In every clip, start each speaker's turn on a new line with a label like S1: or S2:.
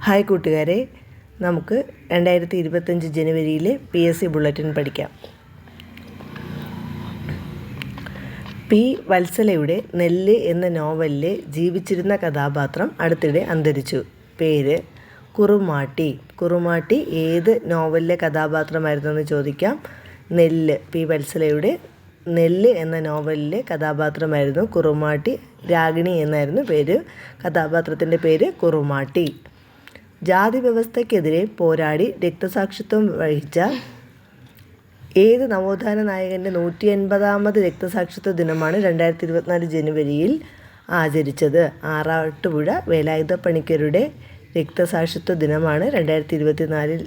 S1: Hi കൂട്ടുകാരെ, നമുക്ക് 2025 ജനുവരിയിലെ PSC bulletin പഠിക്കാം. പി. വത്സലയുടെ നെല്ല് എന്ന നോവലിലെ ജീവിച്ചിരുന്ന കഥാപാത്രം അടുത്തിടെ അന്തരിച്ചു. പേര് കുറുമാട്ടി. കുറുമാട്ടി ഏത് നോവലിലെ കഥാപാത്രമായിരുന്നെന്ന് ചോദിക്കാം. നെല്ല്, പി. വത്സലയുടെ നെല്ല് എന്ന നോവലിലെ കഥാപാത്രമായിരുന്നു കുറുമാട്ടി. രാഗിണി എന്നായിരുന്നു പേര്. കഥാപാത്രത്തിൻ്റെ പേര് കുറുമാട്ടി. ജാതി വ്യവസ്ഥയ്ക്കെതിരെ പോരാടി രക്തസാക്ഷിത്വം വഹിച്ച ഏത് നവോത്ഥാന നായകൻ്റെ 180ാമത് രക്തസാക്ഷിത്വ ദിനമാണ് 2024 ജനുവരിയിൽ ആചരിച്ചത്? ആറാട്ടുപുഴ വേലായുധപ്പണിക്കരുടെ രക്തസാക്ഷിത്വ ദിനമാണ് 2024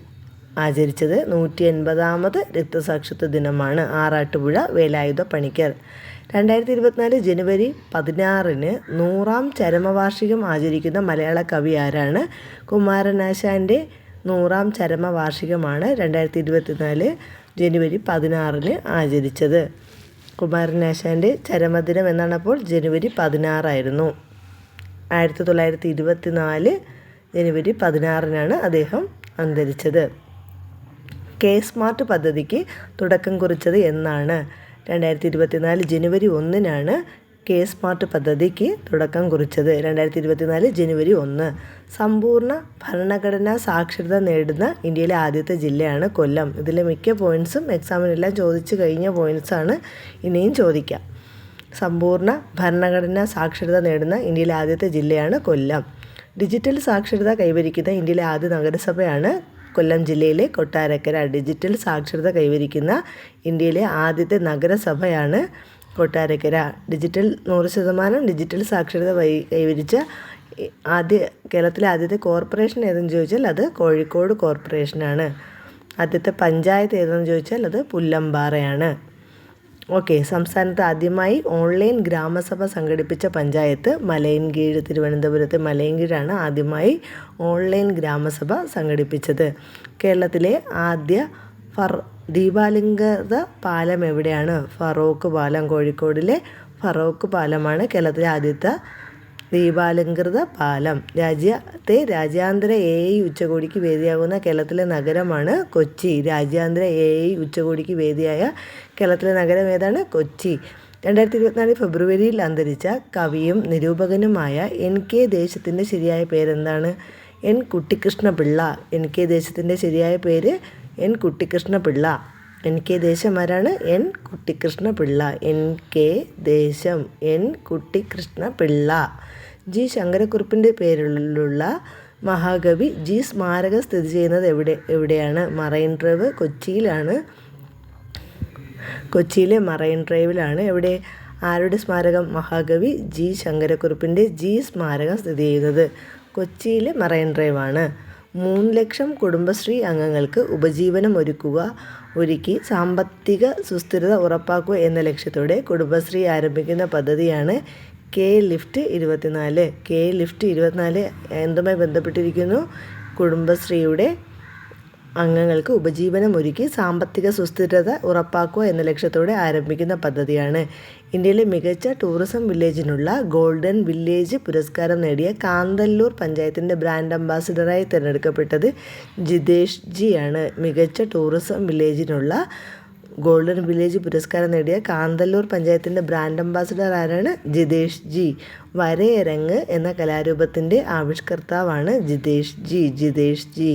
S1: ആചരിച്ചത്. 180ാമത് രക്തസാക്ഷിത്വ ദിനമാണ് ആറാട്ടുപുഴ വേലായുധപ്പണിക്കർ. 2024 ജനുവരി 16-ന് 100ാം ചരമവാർഷികം ആചരിക്കുന്ന മലയാള കവി ആരാണ്? കുമാരനാശാൻ്റെ 100ാം ചരമവാർഷികമാണ് 2024 ജനുവരി 16-ന് ആചരിച്ചത്. കുമാരനാശാൻ്റെ ചരമദിനം എന്നാണപ്പോൾ ജനുവരി 16 1924 ജനുവരി 16-നാണ് അദ്ദേഹം അന്തരിച്ചത്. K-സ്മാർട്ട് പദ്ധതിക്ക് തുടക്കം കുറിച്ചത് എന്നാണ്? 2024 ജനുവരി 1-നാണ് K-സ്മാർട്ട് പദ്ധതിക്ക് തുടക്കം കുറിച്ചത്. 2024 ജനുവരി 1. സമ്പൂർണ്ണ ഭരണഘടനാ സാക്ഷരത നേടുന്ന ഇന്ത്യയിലെ ആദ്യത്തെ ജില്ലയാണ് കൊല്ലം. ഇതിലെ മിക്ക പോയിൻറ്സും എക്സാമിനെല്ലാം ചോദിച്ചു കഴിഞ്ഞ പോയിൻറ്സാണ്, ഇനിയും ചോദിക്കാം. സമ്പൂർണ്ണ ഭരണഘടനാ സാക്ഷരത നേടുന്ന ഇന്ത്യയിലെ ആദ്യത്തെ ജില്ലയാണ് കൊല്ലം. ഡിജിറ്റൽ സാക്ഷരത കൈവരിക്കുന്ന ഇന്ത്യയിലെ ആദ്യ നഗരസഭയാണ് കൊല്ലം ജില്ലയിലെ കൊട്ടാരക്കര. ഡിജിറ്റൽ സാക്ഷരത കൈവരിക്കുന്ന ഇന്ത്യയിലെ ആദ്യത്തെ നഗരസഭയാണ് കൊട്ടാരക്കര. 100% ഡിജിറ്റൽ സാക്ഷരത കൈവരിച്ച കേരളത്തിലെ ആദ്യത്തെ കോർപ്പറേഷൻ ഏതെന്ന് ചോദിച്ചാൽ അത് കോഴിക്കോട് കോർപ്പറേഷനാണ്. ആദ്യത്തെ പഞ്ചായത്ത് ഏതെന്ന് ചോദിച്ചാൽ അത് പുല്ലമ്പാറയാണ്. ഓക്കെ, സംസ്ഥാനത്ത് ആദ്യമായി ഓൺലൈൻ ഗ്രാമസഭ സംഘടിപ്പിച്ച പഞ്ചായത്ത് മലയൻകീഴ്. തിരുവനന്തപുരത്തെ മലയൻകീഴാണ് ആദ്യമായി ഓൺലൈൻ ഗ്രാമസഭ സംഘടിപ്പിച്ചത്. കേരളത്തിലെ ആദ്യ ദീപാലംകൃത പാലം എവിടെയാണ്? ഫറോക്ക് പാലം. കോഴിക്കോടിലെ ഫറോക്ക് പാലമാണ് കേരളത്തിലെ ആദ്യത്തെ ദീപാലംകൃത പാലം. രാജ്യാന്തര AI ഉച്ചകോടിക്ക് വേദിയാകുന്ന കേരളത്തിലെ നഗരമാണ് കൊച്ചി. രാജ്യാന്തര AI ഉച്ചകോടിക്ക് വേദിയായ കേരളത്തിലെ നഗരം ഏതാണ്? കൊച്ചി. 2024 ഫെബ്രുവരിയിൽ അന്തരിച്ച കവിയും നിരൂപകനുമായ NK ദേശത്തിൻ്റെ ശരിയായ പേരെന്താണ്? N. കുട്ടിക്കൃഷ്ണപിള്ള. NK ദേശത്തിൻ്റെ ശരിയായ പേര് N. കുട്ടിക്കൃഷ്ണപിള്ള. NK ദേശം ആരാണ്? N. കുട്ടിക്കൃഷ്ണപിള്ള. NK ദേശം N. കുട്ടിക്കൃഷ്ണപിള്ള. G. ശങ്കരക്കുറുപ്പിൻ്റെ പേരിലുള്ള മഹാകവി G സ്മാരകം സ്ഥിതി ചെയ്യുന്നത് എവിടെയാണ്? മറൈൻ ഡ്രൈവ്, കൊച്ചിയിലാണ്. കൊച്ചിയിലെ മറൈൻ ഡ്രൈവിലാണ്. എവിടെ? ആരുടെ സ്മാരകം? മഹാകവി G ശങ്കരക്കുറുപ്പിൻ്റെ G സ്മാരകം സ്ഥിതി ചെയ്യുന്നത് കൊച്ചിയിലെ മറൈൻ ഡ്രൈവാണ്. 3 ലക്ഷം കുടുംബശ്രീ അംഗങ്ങൾക്ക് ഉപജീവനം ഒരുക്കി സാമ്പത്തിക സുസ്ഥിരത ഉറപ്പാക്കുക എന്ന ലക്ഷ്യത്തോടെ കുടുംബശ്രീ ആരംഭിക്കുന്ന പദ്ധതിയാണ് K-ലിഫ്റ്റ് 24. K-ലിഫ്റ്റ് 24 എന്തുമായി ബന്ധപ്പെട്ടിരിക്കുന്നു? കുടുംബശ്രീയുടെ അംഗങ്ങൾക്ക് ഉപജീവനം ഒരുക്കി സാമ്പത്തിക സുസ്ഥിരത ഉറപ്പാക്കുക എന്ന ലക്ഷ്യത്തോടെ ആരംഭിക്കുന്ന പദ്ധതിയാണ്. ഇന്ത്യയിലെ മികച്ച ടൂറിസം വില്ലേജിനുള്ള ഗോൾഡൻ വില്ലേജ് പുരസ്കാരം നേടിയ കാന്തല്ലൂർ പഞ്ചായത്തിൻ്റെ ബ്രാൻഡ് അംബാസിഡറായി തിരഞ്ഞെടുക്കപ്പെട്ടത് ജിതേഷ് ജി ആണ്. മികച്ച ടൂറിസം വില്ലേജിനുള്ള ഗോൾഡൻ വില്ലേജ് പുരസ്കാരം നേടിയ കാന്തല്ലൂർ പഞ്ചായത്തിൻ്റെ ബ്രാൻഡ് അംബാസിഡർ ആരാണ്? ജിതേഷ് ജി. വരയരങ്ങ് എന്ന കലാരൂപത്തിൻ്റെ ആവിഷ്കർത്താവാണ് ജിതേഷ് ജി.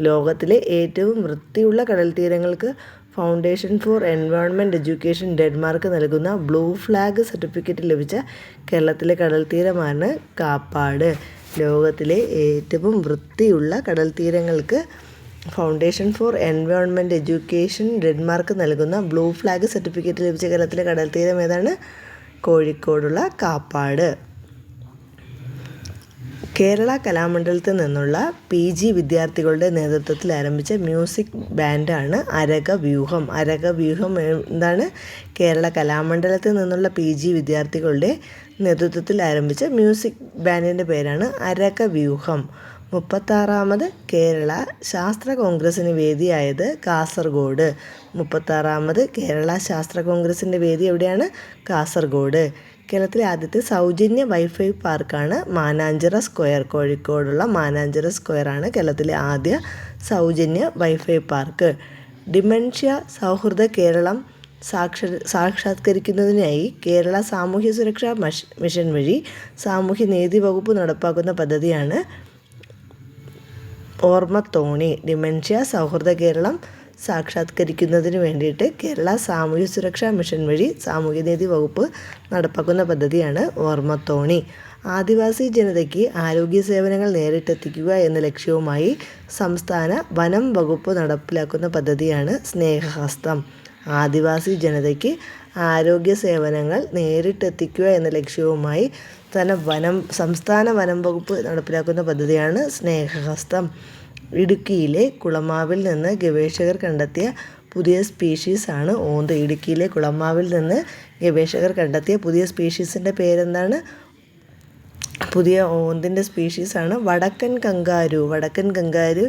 S1: ലോകത്തിലെ ഏറ്റവും വൃത്തിയുള്ള കടൽത്തീരങ്ങൾക്ക് foundation for environment education Denmark നൽകുന്ന ബ്ലൂ ഫ്ലാഗ് സർട്ടിഫിക്കറ്റ് ലഭിച്ച കേരളത്തിലെ കടൽത്തീരമാണ് കാപ്പാട്. ലോകത്തിലെ ഏറ്റവും വൃത്തിയുള്ള കടൽത്തീരങ്ങൾക്ക് foundation for environment education Denmark നൽകുന്ന ബ്ലൂ ഫ്ലാഗ് സർട്ടിഫിക്കറ്റ് ലഭിച്ച കേരളത്തിലെ കടൽത്തീരം ഏതാണ്? കോഴിക്കോടുള്ള കാപ്പാട്. കേരള കലാമണ്ഡലത്തിൽ നിന്നുള്ള PG വിദ്യാർത്ഥികളുടെ നേതൃത്വത്തിൽ ആരംഭിച്ച മ്യൂസിക് ബാൻഡാണ് അരകവ്യൂഹം. അരകവ്യൂഹം എന്താണ്? കേരള കലാമണ്ഡലത്തിൽ നിന്നുള്ള PG വിദ്യാർത്ഥികളുടെ നേതൃത്വത്തിൽ ആരംഭിച്ച മ്യൂസിക് ബാൻഡിൻ്റെ പേരാണ് അരകവ്യൂഹം. 36ാമത് കേരള ശാസ്ത്ര കോൺഗ്രസ്സിന് വേദിയായത് കാസർഗോഡ്. 36ാമത് കേരള ശാസ്ത്ര കോൺഗ്രസ്സിൻ്റെ വേദി എവിടെയാണ്? കാസർഗോഡ്. കേരളത്തിലെ ആദ്യത്തെ സൗജന്യ വൈഫൈ പാർക്കാണ് മാനാഞ്ചിറ സ്ക്വയർ. കോഴിക്കോടുള്ള മാനാഞ്ചിറ സ്ക്വയറാണ് കേരളത്തിലെ ആദ്യ സൗജന്യ വൈഫൈ പാർക്ക്. ഡിമെൻഷ്യ സൗഹൃദ കേരളം സാക്ഷാത്കരിക്കുന്നതിനായി കേരള സാമൂഹ്യ സുരക്ഷാ മിഷൻ വഴി സാമൂഹ്യനീതി വകുപ്പ് നടപ്പാക്കുന്ന പദ്ധതിയാണ് ഓർമ്മത്തോണി. ഡിമെൻഷ്യ സൗഹൃദ കേരളം സാക്ഷാത്കരിക്കുന്നതിന് വേണ്ടിയിട്ട് കേരള സാമൂഹ്യ സുരക്ഷാ മിഷൻ വഴി സാമൂഹ്യനീതി വകുപ്പ് നടപ്പാക്കുന്ന പദ്ധതിയാണ് ഓർമ്മത്തോണി. ആദിവാസി ജനതയ്ക്ക് ആരോഗ്യ സേവനങ്ങൾ നേരിട്ടെത്തിക്കുക എന്ന ലക്ഷ്യവുമായി സംസ്ഥാന വനം വകുപ്പ് നടപ്പിലാക്കുന്ന പദ്ധതിയാണ് സ്നേഹഹസ്തം. ആദിവാസി ജനതയ്ക്ക് ആരോഗ്യ സേവനങ്ങൾ നേരിട്ടെത്തിക്കുക എന്ന ലക്ഷ്യവുമായി സംസ്ഥാന വനം വകുപ്പ് നടപ്പിലാക്കുന്ന പദ്ധതിയാണ് സ്നേഹഹസ്തം. ഇടുക്കിയിലെ കുളമാവിൽ നിന്ന് ഗവേഷകർ കണ്ടെത്തിയ പുതിയ സ്പീഷീസാണ് ഓന്ത്. ഇടുക്കിയിലെ കുളമാവിൽ നിന്ന് ഗവേഷകർ കണ്ടെത്തിയ പുതിയ സ്പീഷീസിൻ്റെ പേരെന്താണ്? പുതിയ ഓന്തിൻ്റെ സ്പീഷീസാണ് വടക്കൻ കങ്കാരു. വടക്കൻ കങ്കാരു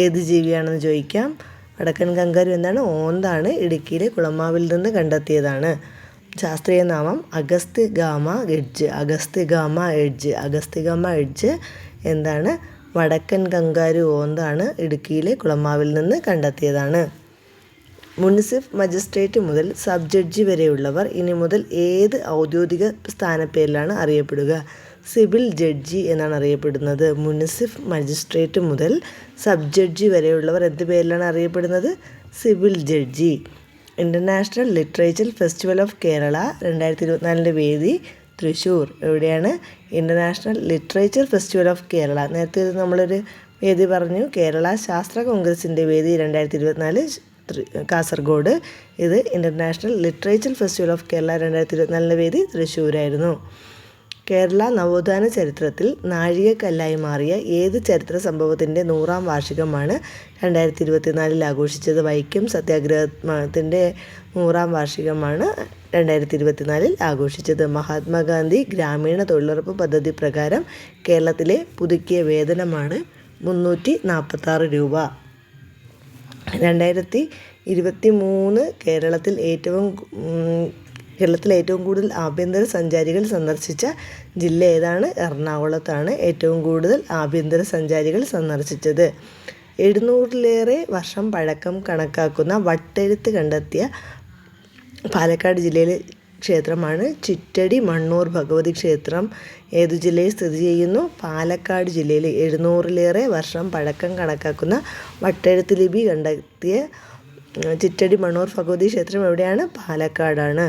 S1: ഏത് ജീവിയാണെന്ന് ചോദിക്കാം. വടക്കൻ കങ്കാരു എന്താണ്? ഓന്താണ്. ഇടുക്കിയിലെ കുളമാവിൽ നിന്ന് കണ്ടെത്തിയതാണ്. ശാസ്ത്രീയ നാമം അഗസ്ത്യഗാമ എഡ്ജ്. അഗസ്ത്യഗാമ എഡ്ജ്. അഗസ്ത്യഗാമ എഡ്ജ് എന്താണ്? വടക്കൻ കങ്കാരു ഓന്താണ്. ഇടുക്കിയിലെ കുളമാവിൽ നിന്ന് കണ്ടെത്തിയതാണ്. മുനിസിഫ് മജിസ്ട്രേറ്റ് മുതൽ സബ് ജഡ്ജി വരെയുള്ളവർ ഇനി മുതൽ ഏത് ഔദ്യോഗിക സ്ഥാനപ്പേരിലാണ് അറിയപ്പെടുക? സിവിൽ ജഡ്ജി എന്നാണ് അറിയപ്പെടുന്നത്. മുനിസിഫ് മജിസ്ട്രേറ്റ് മുതൽ സബ് ജഡ്ജി വരെയുള്ളവർ എന്ത് പേരിലാണ് അറിയപ്പെടുന്നത്? Civil judge. International literature festival of Kerala 2024 വേദി തൃശ്ശൂർ. എവിടെയാണ്? International literature festival of Kerala. നേരത്തെ നമ്മളൊരു വേദി പറഞ്ഞു, കേരള ശാസ്ത്ര കോൺഗ്രസിൻ്റെ വേദി 2024 കാസർഗോഡ്. ഇത് international literature festival of Kerala 2024 വേദി തൃശ്ശൂരായിരുന്നു. കേരള നവോത്ഥാന ചരിത്രത്തിൽ നാഴികക്കല്ലായി മാറിയ ഏത് ചരിത്ര സംഭവത്തിൻ്റെ 100ാം വാർഷികമാണ് 2024 ആഘോഷിച്ചത്? വൈക്കം സത്യാഗ്രഹത്തിൻ്റെ 100ാം വാർഷികമാണ് 2024 ആഘോഷിച്ചത്. മഹാത്മാഗാന്ധി ഗ്രാമീണ തൊഴിലുറപ്പ് പദ്ധതി പ്രകാരം കേരളത്തിലെ പുതുക്കിയ വേതനമാണ് 346 രൂപ. 2023 കേരളത്തിൽ ഏറ്റവും കൂടുതൽ ആഭ്യന്തര സഞ്ചാരികൾ സന്ദർശിച്ച ജില്ല ഏതാണ്? എറണാകുളത്താണ് ഏറ്റവും കൂടുതൽ ആഭ്യന്തര സഞ്ചാരികൾ സന്ദർശിച്ചത്. 700ലേറെ വർഷം പഴക്കം കണക്കാക്കുന്ന വട്ടെഴുത്ത് കണ്ടെത്തിയ പാലക്കാട് ജില്ലയിലെ ക്ഷേത്രമാണ് ചിറ്റടി മണ്ണൂർ ഭഗവതി ക്ഷേത്രം. ഏതു ജില്ലയിൽ സ്ഥിതി ചെയ്യുന്നു? പാലക്കാട് ജില്ലയിൽ. 700ലേറെ വർഷം പഴക്കം കണക്കാക്കുന്ന വട്ടെഴുത്ത് ലിപി കണ്ടെത്തിയ ചിറ്റടി മണ്ണൂർ ഭഗവതി ക്ഷേത്രം എവിടെയാണ്? പാലക്കാടാണ്.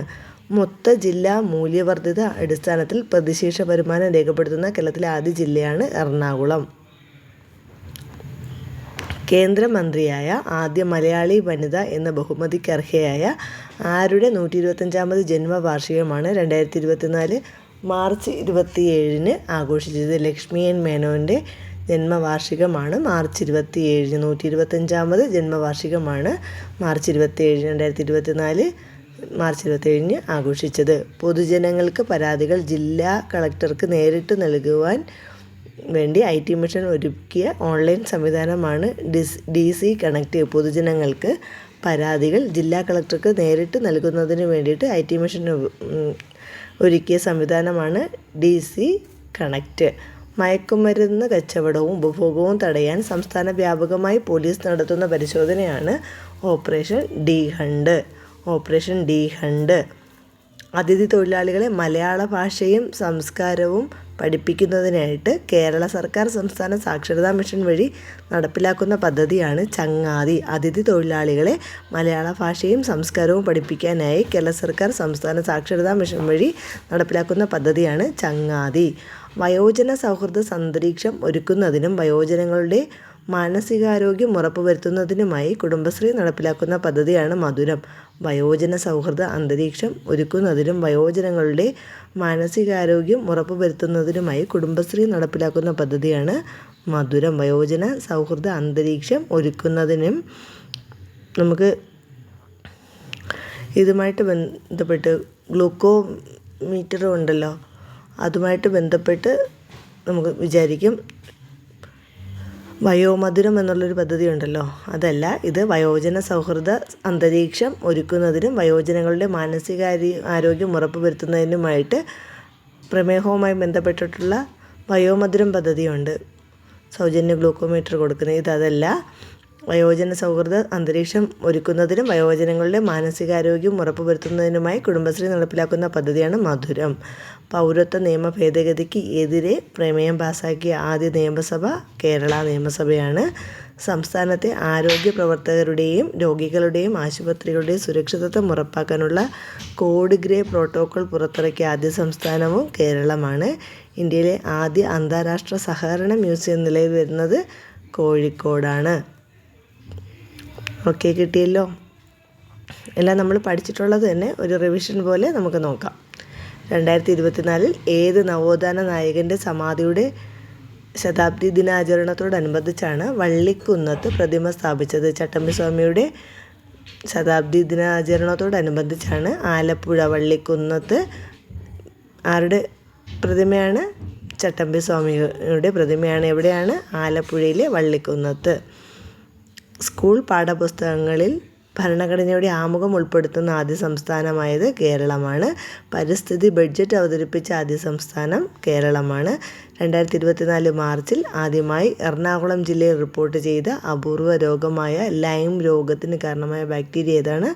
S1: മൊത്ത ജില്ലാ മൂല്യവർദ്ധിത അടിസ്ഥാനത്തിൽ പ്രതിശീർഷ വരുമാനം രേഖപ്പെടുത്തുന്ന കേരളത്തിലെ ആദ്യ ജില്ലയാണ് എറണാകുളം. കേന്ദ്രമന്ത്രിയായ ആദ്യ മലയാളി വനിത എന്ന ബഹുമതിക്കർഹയായ ആരുടെ 125ാമത് ജന്മവാർഷികമാണ് 2024 മാർച്ച് 27 ആഘോഷിച്ചത്? ലക്ഷ്മി എൻ മേനോൻ്റെ ജന്മവാർഷികമാണ് മാർച്ച് 27. 125ാമത് ജന്മവാർഷികമാണ് മാർച്ച് 27, 2024 മാർച്ച് 27 ആഘോഷിച്ചത്. പൊതുജനങ്ങൾക്ക് പരാതികൾ ജില്ലാ കളക്ടർക്ക് നേരിട്ട് നൽകുവാൻ വേണ്ടി IT മിഷൻ ഒരുക്കിയ ഓൺലൈൻ സംവിധാനമാണ് DC കണക്റ്റ്. പൊതുജനങ്ങൾക്ക് പരാതികൾ ജില്ലാ കളക്ടർക്ക് നേരിട്ട് നൽകുന്നതിന് വേണ്ടിയിട്ട് IT മിഷൻ ഒരുക്കിയ സംവിധാനമാണ് DC കണക്റ്റ്. മയക്കുമരുന്ന് കച്ചവടവും ഉപഭോഗവും തടയാൻ സംസ്ഥാന വ്യാപകമായി പോലീസ് നടത്തുന്ന പരിശോധനയാണ് ഓപ്പറേഷൻ ഡി ഹണ്ട്. അതിഥി തൊഴിലാളികളെ മലയാള ഭാഷയും സംസ്കാരവും പഠിപ്പിക്കുന്നതിനായിട്ട് കേരള സർക്കാർ സംസ്ഥാന സാക്ഷരതാ മിഷൻ വഴി നടപ്പിലാക്കുന്ന പദ്ധതിയാണ് ചങ്ങാതി. അതിഥി തൊഴിലാളികളെ മലയാള ഭാഷയും സംസ്കാരവും പഠിപ്പിക്കാനായി കേരള സർക്കാർ സംസ്ഥാന സാക്ഷരതാ മിഷൻ വഴി നടപ്പിലാക്കുന്ന പദ്ധതിയാണ് ചങ്ങാതി. വയോജന സൗഹൃദ അന്തരീക്ഷം ഒരുക്കുന്നതിനും വയോജനങ്ങളുടെ മാനസികാരോഗ്യം ഉറപ്പുവരുത്തുന്നതിനുമായി കുടുംബശ്രീ നടപ്പിലാക്കുന്ന പദ്ധതിയാണ് മധുരം. വയോജന സൗഹൃദ അന്തരീക്ഷം ഒരുക്കുന്നതിനും വയോജനങ്ങളുടെ മാനസികാരോഗ്യം ഉറപ്പുവരുത്തുന്നതിനുമായി കുടുംബശ്രീ നടപ്പിലാക്കുന്ന പദ്ധതിയാണ് മധുരം. വയോജന സൗഹൃദ അന്തരീക്ഷം ഒരുക്കുന്നതിനും നമുക്ക് ഇതുമായിട്ട് ബന്ധപ്പെട്ട് ഗ്ലൂക്കോമീറ്റർ ഉണ്ടല്ലോ, അതുമായിട്ട് ബന്ധപ്പെട്ട് നമുക്ക് വിചാരിക്കും വയോമധുരം എന്നുള്ളൊരു പദ്ധതി ഉണ്ടല്ലോ, അതല്ല. ഇത് വയോജന സൗഹൃദ അന്തരീക്ഷം ഒരുക്കുന്നതിനും വയോജനങ്ങളുടെ ആരോഗ്യം ഉറപ്പുവരുത്തുന്നതിനുമായിട്ട് പ്രമേഹവുമായി ബന്ധപ്പെട്ടിട്ടുള്ള വയോമധുരം പദ്ധതിയുണ്ട്. സൗജന്യ ഗ്ലൂക്കോമീറ്റർ കൊടുക്കുന്നത്. ഇതല്ല. വയോജന സൗഹൃദ അന്തരീക്ഷം ഒരുക്കുന്നതിനും വയോജനങ്ങളുടെ മാനസികാരോഗ്യം ഉറപ്പുവരുത്തുന്നതിനുമായി കുടുംബശ്രീ നടപ്പിലാക്കുന്ന പദ്ധതിയാണ് മധുരം. പൗരത്വ നിയമ ഭേദഗതിക്ക് എതിരെ പ്രമേയം പാസാക്കിയ ആദ്യ നിയമസഭ കേരള നിയമസഭയാണ്. സംസ്ഥാനത്തെ ആരോഗ്യ പ്രവർത്തകരുടെയും രോഗികളുടെയും ആശുപത്രികളുടെയും സുരക്ഷിതത്വം ഉറപ്പാക്കാനുള്ള കോഡ് ഗ്രേ പ്രോട്ടോക്കോൾ പുറത്തിറക്കിയ ആദ്യ സംസ്ഥാനവും കേരളമാണ്. ഇന്ത്യയിലെ ആദ്യ അന്താരാഷ്ട്ര സഹകരണ മ്യൂസിയം നിലവിൽ വരുന്നത് കോഴിക്കോടാണ്. ഓക്കെ, കിട്ടിയല്ലോ. എല്ലാം നമ്മൾ പഠിച്ചിട്ടുള്ളത് തന്നെ ഒരു റിവിഷൻ പോലെ നമുക്ക് നോക്കാം. 2024 ഏത് നവോത്ഥാന നായകൻ്റെ സമാധിയുടെ ശതാബ്ദി ദിനാചരണത്തോടനുബന്ധിച്ചാണ് വള്ളിക്കുന്നത്ത് പ്രതിമ സ്ഥാപിച്ചത്? ചട്ടമ്പിസ്വാമിയുടെ ശതാബ്ദി ദിനാചരണത്തോടനുബന്ധിച്ചാണ് ആലപ്പുഴ വള്ളിക്കുന്നത്ത് ആരുടെ പ്രതിമയാണ്? ചട്ടമ്പിസ്വാമിയുടെ പ്രതിമയാണ്. എവിടെയാണ്? ആലപ്പുഴയിലെ വള്ളിക്കുന്നത്ത്. സ്കൂൾ പാഠപുസ്തകങ്ങളിൽ ഭരണഘടനയുടെ ആമുഖം ഉൾപ്പെടുത്തുന്ന ആദ്യ സംസ്ഥാനമായത് കേരളമാണ്. പരിസ്ഥിതി ബഡ്ജറ്റ് അവതരിപ്പിച്ച ആദ്യ സംസ്ഥാനം കേരളമാണ്. 2024 മാർച്ചിൽ ആദ്യമായി എറണാകുളം ജില്ലയിൽ റിപ്പോർട്ട് ചെയ്ത അപൂർവ രോഗമായ ലൈം രോഗത്തിന് കാരണമായ ബാക്ടീരിയ ഏതാണ്?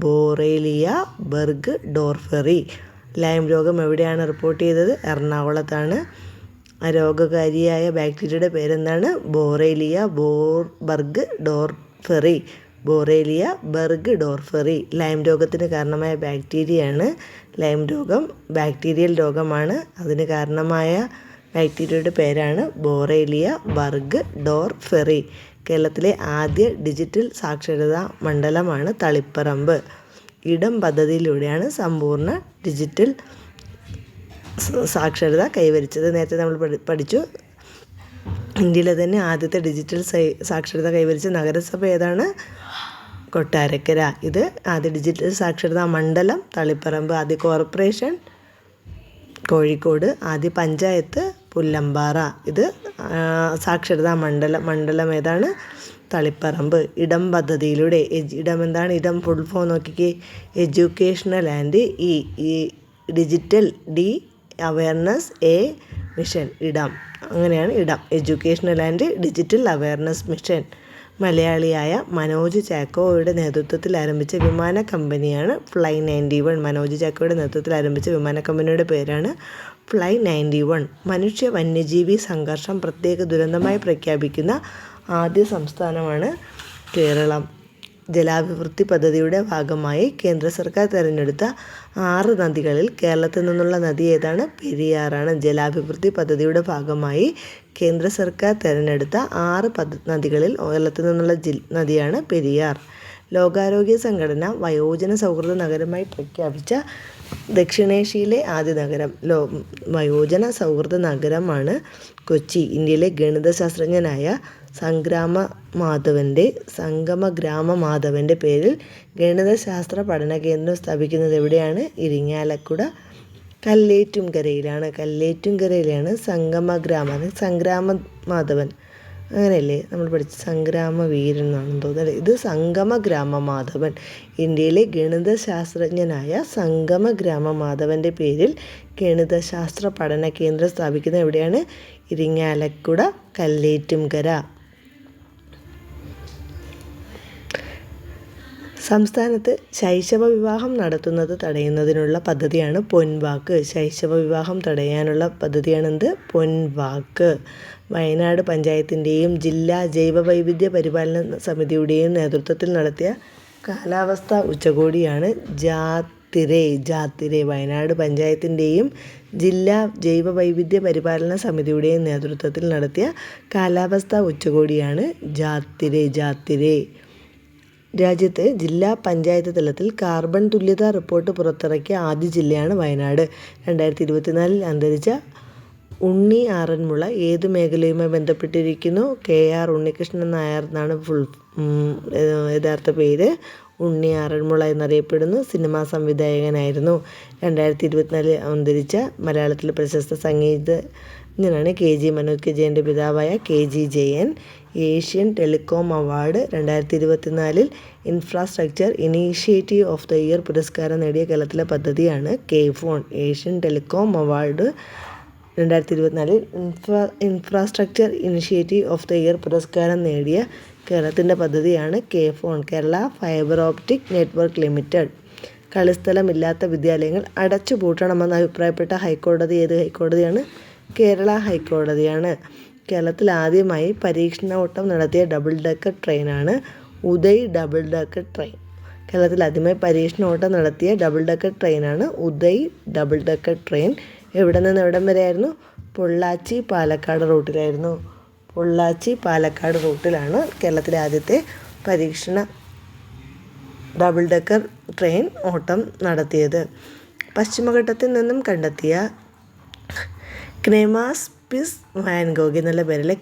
S1: ബോറേലിയ ബർഗ് ഡോർഫെറി. ലൈം രോഗം എവിടെയാണ് റിപ്പോർട്ട് ചെയ്തത്? എറണാകുളത്താണ്. രോഗകാരിയായ ബാക്ടീരിയയുടെ പേരെന്താണ്? ബോറേലിയ ബർഗ് ഡോർഫെറി. ബോറേലിയ ബർഗ് ഡോർഫെറി. ലൈം രോഗത്തിന് കാരണമായ ബാക്ടീരിയയാണ്. ലൈം രോഗം ബാക്ടീരിയൽ രോഗമാണ്. അതിന് കാരണമായ ബാക്ടീരിയയുടെ പേരാണ് ബോറേലിയ ബർഗ് ഡോർഫെറി. കേരളത്തിലെ ആദ്യ ഡിജിറ്റൽ സാക്ഷരതാ മണ്ഡലമാണ് തളിപ്പറമ്പ്. ഇടം പദ്ധതിയിലൂടെയാണ് സമ്പൂർണ്ണ ഡിജിറ്റൽ സാക്ഷരത കൈവരിച്ചത്. നേരത്തെ നമ്മൾ പഠിച്ചു. ഇന്ത്യയിലെ തന്നെ ആദ്യത്തെ ഡിജിറ്റൽ സാക്ഷരത കൈവരിച്ച നഗരസഭ ഏതാണ്? കൊട്ടാരക്കര. ഇത് ആദ്യ ഡിജിറ്റൽ സാക്ഷരതാ മണ്ഡലം തളിപ്പറമ്പ്. ആദ്യ കോർപ്പറേഷൻ കോഴിക്കോട്. ആദ്യ പഞ്ചായത്ത് പുല്ലമ്പാറ. ഇത് സാക്ഷരതാ മണ്ഡലം ഏതാണ്? തളിപ്പറമ്പ്. ഇടം പദ്ധതിയിലൂടെ ഇടം എന്താണ്? ഇടം ഫുൾ ഫോം നോക്കിക്കേ. Educational and digital awareness mission. ഇടം. അങ്ങനെയാണ് ഇടം. Educational and digital awareness mission. മലയാളിയായ മനോജ് ചാക്കോയുടെ നേതൃത്വത്തിൽ ആരംഭിച്ച വിമാന കമ്പനിയാണ് ഫ്ലൈ 91. മനോജ് ചാക്കോയുടെ നേതൃത്വത്തിൽ ആരംഭിച്ച വിമാന കമ്പനിയുടെ പേരാണ് ഫ്ലൈ 91. മനുഷ്യ വന്യജീവി സംഘർഷം പ്രത്യേക ദുരന്തമായി പ്രഖ്യാപിക്കുന്ന ആദ്യ സംസ്ഥാനമാണ് കേരളം. ജലാഭിവൃദ്ധി പദ്ധതിയുടെ ഭാഗമായി കേന്ദ്ര സർക്കാർ തിരഞ്ഞെടുത്ത 6 നദികളിൽ കേരളത്തിൽ നിന്നുള്ള നദി ഏതാണ്? പെരിയാറാണ്. ജലാഭിവൃദ്ധി പദ്ധതിയുടെ ഭാഗമായി കേന്ദ്ര സർക്കാർ തിരഞ്ഞെടുത്ത 6 നദികളിൽ കേരളത്തിൽ നിന്നുള്ള നദിയാണ് പെരിയാർ. ലോകാരോഗ്യ സംഘടന വയോജന സൗഹൃദ നഗരമായി പ്രഖ്യാപിച്ച ദക്ഷിണേഷ്യയിലെ ആദ്യ നഗരം വയോജന സൗഹൃദ നഗരമാണ് കൊച്ചി. ഇന്ത്യയിലെ ഗണിതശാസ്ത്രജ്ഞനായ സംഗമഗ്രാമമാധവൻ്റെ പേരിൽ ഗണിതശാസ്ത്ര പഠന കേന്ദ്രം സ്ഥാപിക്കുന്നത് എവിടെയാണ്? ഇരിങ്ങാലക്കുട കല്ലേറ്റുംകരയിലാണ് സംഗ്രാമമാധവൻ. അങ്ങനെയല്ലേ നമ്മൾ പഠിച്ച സംഗ്രാമവീരൻ എന്നാണെന്ന് തോന്നുന്നത്. ഇത് സംഗമഗ്രാമമാധവൻ. ഇന്ത്യയിലെ ഗണിതശാസ്ത്രജ്ഞനായ സംഗമഗ്രാമമാധവൻ്റെ പേരിൽ ഗണിതശാസ്ത്ര പഠന കേന്ദ്രം സ്ഥാപിക്കുന്നത് എവിടെയാണ്? ഇരിങ്ങാലക്കുട കല്ലേറ്റുംകര. സംസ്ഥാനത്ത് ശൈശവ വിവാഹം നടത്തുന്നത് തടയുന്നതിനുള്ള പദ്ധതിയാണ് പൊൻവാക്ക്. ശൈശവ വിവാഹം തടയാനുള്ള പദ്ധതിയാണെന്ത്? പൊൻവാക്ക്. വയനാട് പഞ്ചായത്തിൻ്റെയും ജില്ലാ ജൈവവൈവിധ്യ പരിപാലന സമിതിയുടെയും നേതൃത്വത്തിൽ നടത്തിയ കാലാവസ്ഥാ ഉച്ചകോടിയാണ് ജാത്തിരെ. വയനാട് പഞ്ചായത്തിൻ്റെയും ജില്ലാ ജൈവവൈവിധ്യ പരിപാലന സമിതിയുടെയും നേതൃത്വത്തിൽ നടത്തിയ കാലാവസ്ഥാ ഉച്ചകോടിയാണ് ജാത്തിരെ. രാജ്യത്ത് ജില്ലാ പഞ്ചായത്ത് തലത്തിൽ കാർബൺ തുല്യതാ റിപ്പോർട്ട് പുറത്തിറക്കിയ ആദ്യ ജില്ലയാണ് വയനാട്. 2024 അന്തരിച്ച ഉണ്ണി ആറന്മുള ഏത് മേഖലയുമായി ബന്ധപ്പെട്ടിരിക്കുന്നു? KR ഉണ്ണികൃഷ്ണൻ നായർ എന്നാണ് യഥാർത്ഥ പേര്. ഉണ്ണി ആറന്മുള എന്നറിയപ്പെടുന്നു. സിനിമാ സംവിധായകനായിരുന്നു. 2024 അന്തരിച്ച മലയാളത്തിലെ പ്രശസ്ത സംഗീതജ്ഞനാണ് KG മനോജ് K. ജയൻ്റെ പിതാവായ KG Jayan. Asian telecom award 2024 infrastructure initiative of the year പുരസ്കാരം നേടിയ കേരളത്തിലെ പദ്ധതിയാണ് KFON. Asian telecom award 2024 infrastructure initiative of the year പുരസ്കാരം നേടിയ കേരളത്തിൻ്റെ പദ്ധതിയാണ് KFON, Kerala fibre optic network limited. കളിസ്ഥലമില്ലാത്ത വിദ്യാലയങ്ങൾ അടച്ചുപൂട്ടണമെന്ന് അഭിപ്രായപ്പെട്ട ഹൈക്കോടതി ഏത് ഹൈക്കോടതിയാണ്? കേരള ഹൈക്കോടതിയാണ്. കേരളത്തിൽ ആദ്യമായി പരീക്ഷണോട്ടം നടത്തിയ ഡബിൾ ഡെക്കർ ട്രെയിനാണ് ഉദയ് ഡബിൾ ഡെക്കർ ട്രെയിൻ. കേരളത്തിൽ ആദ്യമായി പരീക്ഷണോട്ടം നടത്തിയ ഡബിൾ ഡെക്കർ ട്രെയിനാണ് ഉദയ് ഡബിൾ ഡെക്കർ ട്രെയിൻ. എവിടെ നിന്ന് എവിടം വരെയായിരുന്നു? പൊള്ളാച്ചി പാലക്കാട് റൂട്ടിലായിരുന്നു. പൊള്ളാച്ചി പാലക്കാട് റൂട്ടിലാണ് കേരളത്തിലെ ആദ്യത്തെ പരീക്ഷണ ഡബിൾ ഡെക്കർ ട്രെയിൻ ഓട്ടം നടത്തിയത്. പശ്ചിമഘട്ടത്തിൽ നിന്നും കണ്ടെത്തിയ ക്നെമാസ്പിസ് വാൻഗോഗി എന്നുള്ള പേരിലെ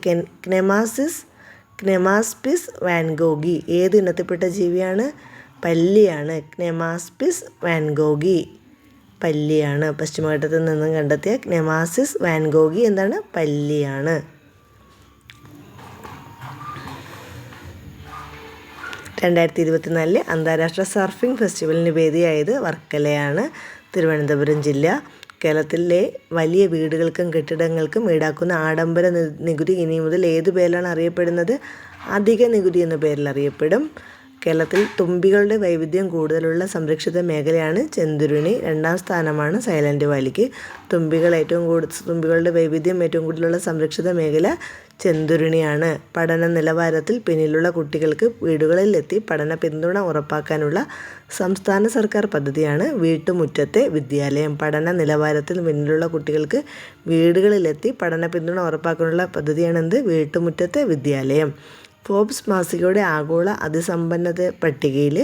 S1: ക്നെമാസ്പിസ് വാൻഗോഗി ഏത് ഇനത്തിൽപ്പെട്ട ജീവിയാണ്? പല്ലിയാണ്. ക്നെമാസ്പിസ് വാൻഗോഗി പല്ലിയാണ്. പശ്ചിമഘട്ടത്തിൽ നിന്നും കണ്ടെത്തിയ ക്നെമാസിസ് വാൻഗോഗി എന്താണ്? പല്ലിയാണ്. 2024 അന്താരാഷ്ട്ര സർഫിംഗ് ഫെസ്റ്റിവലിന് വേദിയായത് വർക്കലയാണ്, തിരുവനന്തപുരം ജില്ല. കേരളത്തിലെ വലിയ വീടുകൾക്കും കെട്ടിടങ്ങൾക്കും ഈടാക്കുന്ന ആഡംബര നികുതി ഇനി മുതൽ ഏതു പേരിലാണ് അറിയപ്പെടുന്നത്? അധിക നികുതി എന്ന പേരിൽ അറിയപ്പെടും. കേരളത്തിൽ തുമ്പികളുടെ വൈവിധ്യം കൂടുതലുള്ള സംരക്ഷിത മേഖലയാണ് ചെന്തുരുണി. 2ാം സ്ഥാനമാണ് സൈലൻറ്റ് വാലിക്ക്. തുമ്പികളുടെ വൈവിധ്യം ഏറ്റവും കൂടുതലുള്ള സംരക്ഷിത മേഖല ചെന്തുരുണിയാണ്. പഠന നിലവാരത്തിൽ പിന്നിലുള്ള കുട്ടികൾക്ക് വീടുകളിലെത്തി പഠന പിന്തുണ ഉറപ്പാക്കാനുള്ള സംസ്ഥാന സർക്കാർ പദ്ധതിയാണ് വീട്ടുമുറ്റത്തെ വിദ്യാലയം. പഠന നിലവാരത്തിൽ പിന്നിലുള്ള കുട്ടികൾക്ക് വീടുകളിലെത്തി പഠന പിന്തുണ ഉറപ്പാക്കാനുള്ള പദ്ധതിയാണെന്ത്? വീട്ടുമുറ്റത്തെ വിദ്യാലയം. ഫോബ്സ് മാസികയുടെ ആഗോള അതിസമ്പന്നത പട്ടികയിൽ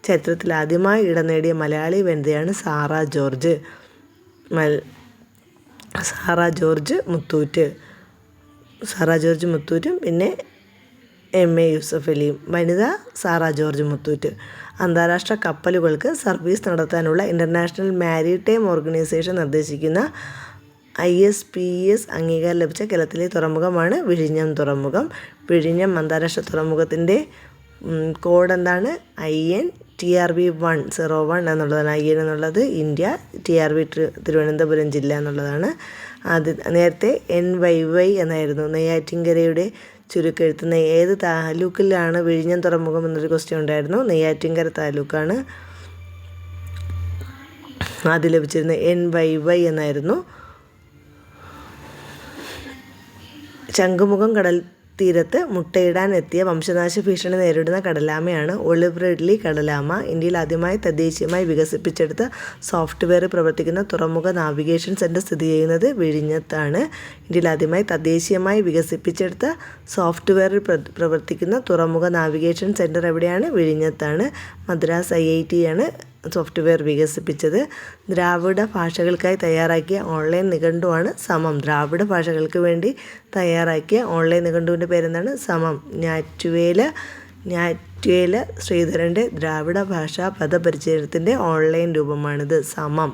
S1: ചരിത്രത്തിൽ ആദ്യമായി ഇടം നേടിയ മലയാളി വനിതയാണ് സാറ ജോർജ് മുത്തൂറ്റും പിന്നെ MA യൂസഫ് അലിയും. വനിത സാറ ജോർജ് മുത്തൂറ്റ്. അന്താരാഷ്ട്ര കപ്പലുകൾക്ക് സർവീസ് നടത്താനുള്ള ഇൻ്റർനാഷണൽ മാരിടൈം ഓർഗനൈസേഷൻ നിർദ്ദേശിക്കുന്ന ISPS അംഗീകാരം ലഭിച്ച കേരളത്തിലെ തുറമുഖമാണ് വിഴിഞ്ഞം തുറമുഖം. വിഴിഞ്ഞം അന്താരാഷ്ട്ര തുറമുഖത്തിൻ്റെ കോഡ് എന്താണ്? IN-TRV-101 എന്നുള്ളതാണ്. IN എന്നുള്ളത് ഇന്ത്യ, TRV തിരുവനന്തപുരം ജില്ല എന്നുള്ളതാണ്. നേരത്തെ NYY എന്നായിരുന്നു. നെയ്യാറ്റിൻകരയുടെ ചുരുക്കെഴുത്ത്. ഏത് താലൂക്കിലാണ് വിഴിഞ്ഞം തുറമുഖം എന്നൊരു ക്വസ്റ്റ്യൻ ഉണ്ടായിരുന്നു. നെയ്യാറ്റിൻകര താലൂക്കാണ്. ആദ്യം ലഭിച്ചിരുന്നത് NYY എന്നായിരുന്നു. ശംഖുമുഖം കടൽ തീരത്ത് മുട്ടയിടാൻ എത്തിയ വംശനാശ ഭീഷണി നേരിടുന്ന കടലാമയാണ് ഒളിവ് റിഡ്ലി കടലാമ. ഇന്ത്യയിൽ ആദ്യമായി തദ്ദേശീയമായി വികസിപ്പിച്ചെടുത്ത സോഫ്റ്റ്വെയർ പ്രവർത്തിക്കുന്ന തുറമുഖ നാവിഗേഷൻ സെൻറ്റർ സ്ഥിതി ചെയ്യുന്നത് വിഴിഞ്ഞത്താണ്. ഇന്ത്യയിൽ ആദ്യമായി തദ്ദേശീയമായി വികസിപ്പിച്ചെടുത്ത സോഫ്റ്റ്വെയർ പ്രവർത്തിക്കുന്ന തുറമുഖ നാവിഗേഷൻ സെൻറ്റർ എവിടെയാണ്? വിഴിഞ്ഞത്താണ്. മദ്രാസ് IIT ആണ് സോഫ്റ്റ്വെയർ വികസിപ്പിച്ചത്. ദ്രാവിഡ ഭാഷകൾക്കായി തയ്യാറാക്കിയ ഓൺലൈൻ നിഘണ്ടുവാണ് സമം. ദ്രാവിഡ ഭാഷകൾക്ക് വേണ്ടി തയ്യാറാക്കിയ ഓൺലൈൻ നിഘണ്ടുവിൻ്റെ പേരെന്താണ്? സമം. ഞാറ്റുവേല ശ്രീധരൻ്റെ ദ്രാവിഡ ഭാഷാ പദപരിചയത്തിൻ്റെ ഓൺലൈൻ രൂപമാണിത്, സമം.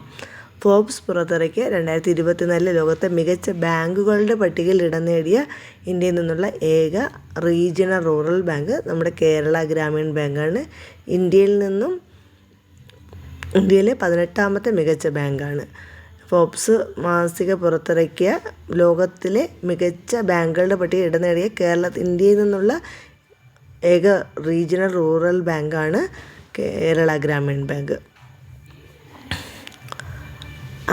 S1: ഫോബ്സ് പുറത്തിറക്കിയ 2024 ലോകത്തെ മികച്ച ബാങ്കുകളുടെ പട്ടികയിൽ ഇടം നേടിയ ഇന്ത്യയിൽ നിന്നുള്ള ഏക റീജിയണൽ റൂറൽ ബാങ്ക് നമ്മുടെ കേരള ഗ്രാമീൺ ബാങ്കാണ്. ഇന്ത്യയിലെ 18ാമത്തെ മികച്ച ബാങ്കാണ്. ഫോബ്സ് മാസിക പുറത്തിറക്കിയ ലോകത്തിലെ മികച്ച ബാങ്കുകളുടെ പട്ടികയിൽ ഇടം നേടിയ ഇന്ത്യയിൽ നിന്നുള്ള ഏക റീജിയണൽ റൂറൽ ബാങ്കാണ് കേരള ഗ്രാമീൺ ബാങ്ക്.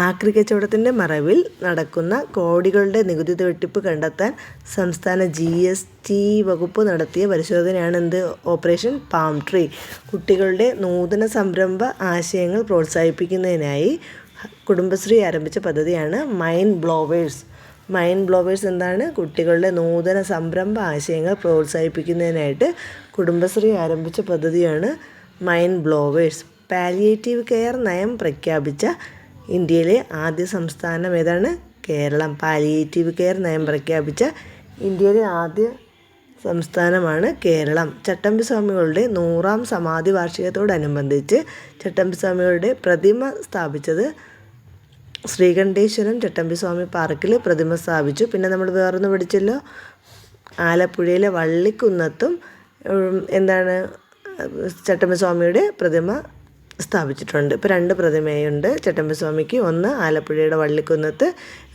S1: ആക്രി കച്ചവടത്തിൻ്റെ മറവിൽ നടക്കുന്ന കോടികളുടെ നികുതി വെട്ടിപ്പ് കണ്ടെത്താൻ സംസ്ഥാന GST വകുപ്പ് നടത്തിയ പരിശോധനയാണ് ഓപ്പറേഷൻ പാം ട്രീ. കുട്ടികളുടെ നൂതന സംരംഭ ആശയങ്ങൾ പ്രോത്സാഹിപ്പിക്കുന്നതിനായി കുടുംബശ്രീ ആരംഭിച്ച പദ്ധതിയാണ് മൈൻഡ് ബ്ലോവേഴ്സ് എന്താണ്? കുട്ടികളുടെ നൂതന സംരംഭ ആശയങ്ങൾ പ്രോത്സാഹിപ്പിക്കുന്നതിനായിട്ട് കുടുംബശ്രീ ആരംഭിച്ച പദ്ധതിയാണ് മൈൻഡ് ബ്ലോവേഴ്സ്. പാലിയേറ്റീവ് കെയർ നയം പ്രഖ്യാപിച്ച ഇന്ത്യയിലെ ആദ്യ സംസ്ഥാനം ഏതാണ്? കേരളം. പാലിയേറ്റീവ് കെയർ നയം പ്രഖ്യാപിച്ച ഇന്ത്യയിലെ ആദ്യ സംസ്ഥാനമാണ് കേരളം. ചട്ടമ്പിസ്വാമികളുടെ 100ാം സമാധി വാർഷികത്തോടനുബന്ധിച്ച് ചട്ടമ്പിസ്വാമികളുടെ പ്രതിമ സ്ഥാപിച്ചത് ശ്രീകണ്ഠേശ്വരം ചട്ടമ്പിസ്വാമി പാർക്കിൽ പ്രതിമ സ്ഥാപിച്ചു. പിന്നെ നമ്മൾ വേറൊന്ന് പഠിച്ചല്ലോ, ആലപ്പുഴയിലെ വള്ളിക്കുന്നത്തും എന്താണ് ചട്ടമ്പിസ്വാമിയുടെ പ്രതിമ സ്ഥാപിച്ചിട്ടുണ്ട്. ഇപ്പോൾ 2 പ്രതിമയുണ്ട് ചട്ടമ്പിസ്വാമിക്ക്. ഒന്ന് ആലപ്പുഴയുടെ വള്ളിക്കുന്നത്ത്,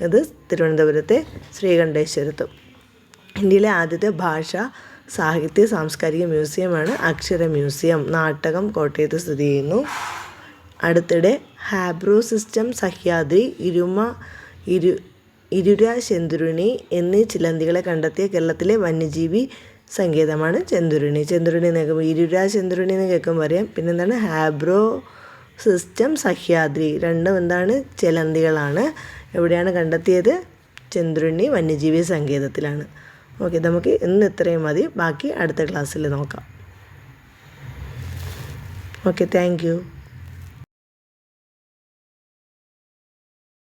S1: ഇത് തിരുവനന്തപുരത്തെ ശ്രീകണ്ഠേശ്വരത്തും. ഇന്ത്യയിലെ ആദ്യത്തെ ഭാഷാ സാഹിത്യ സാംസ്കാരിക മ്യൂസിയമാണ് അക്ഷര മ്യൂസിയം. നാട്ടകം കോട്ടയത്ത് സ്ഥിതി ചെയ്യുന്നു. അടുത്തിടെ ഹാബ്രോ സിസ്റ്റം, സഹ്യാദ്രി, ഇരുര ചെന്തുരുണി എന്നീ ചിലന്തികളെ കണ്ടെത്തിയ കേരളത്തിലെ വന്യജീവി സങ്കേതമാണ് ചെന്തുരുണി. ചെന്തുരുണി എന്ന് കേൾക്കുമ്പോൾ ഇരുര ചെന്തുരുണി എന്ന് കേൾക്കുമ്പോൾ അറിയാം. പിന്നെന്താണ് ഹാബ്രോ സിസ്റ്റം, സഹ്യാദ്രി, രണ്ടും എന്താണ് ചിലന്തികളാണ്. എവിടെയാണ് കണ്ടെത്തിയത്? ചെന്തുരുണി വന്യജീവി സങ്കേതത്തിലാണ്. ഓക്കെ, നമുക്ക് ഇന്ന് ഇത്രയും മതി. ബാക്കി അടുത്ത ക്ലാസ്സിൽ നോക്കാം. Okay, thank you.